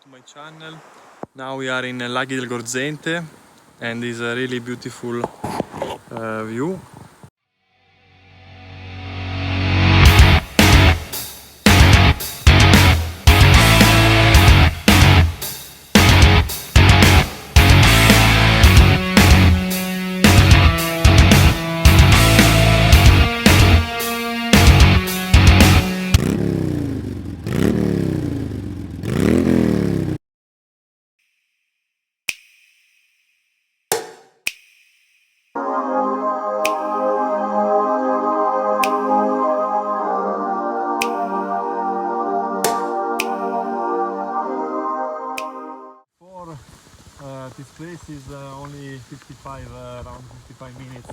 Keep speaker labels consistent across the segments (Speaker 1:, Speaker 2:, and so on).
Speaker 1: to my channel. Now we are in Laghi del Gorzente and it's a really beautiful view. This place is only around 55 minutes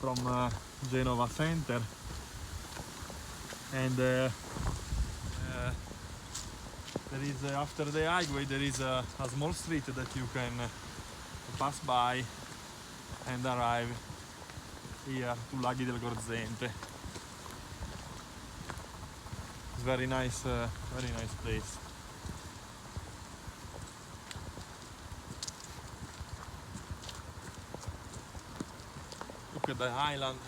Speaker 1: from Genova center, and there is after the highway there is a small street that you can pass by and arrive here to Laghi del Gorzente. It's very nice place. Look at the island.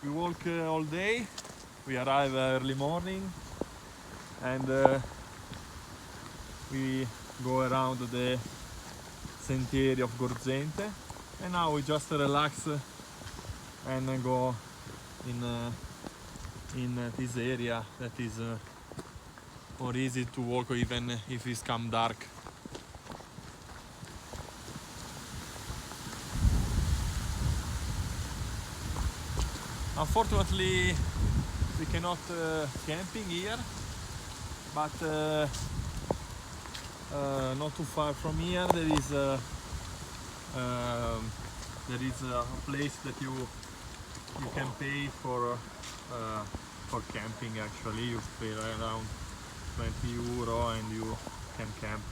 Speaker 1: We walk all day, we arrive early morning and we go around the sentieri of Gorzente, and now we just relax and go in this area that is more easy to walk even if it's come dark. Unfortunately, we cannot camping here, but not too far from here there is a place that you can pay for camping. Actually, you pay around €20 and you can camp.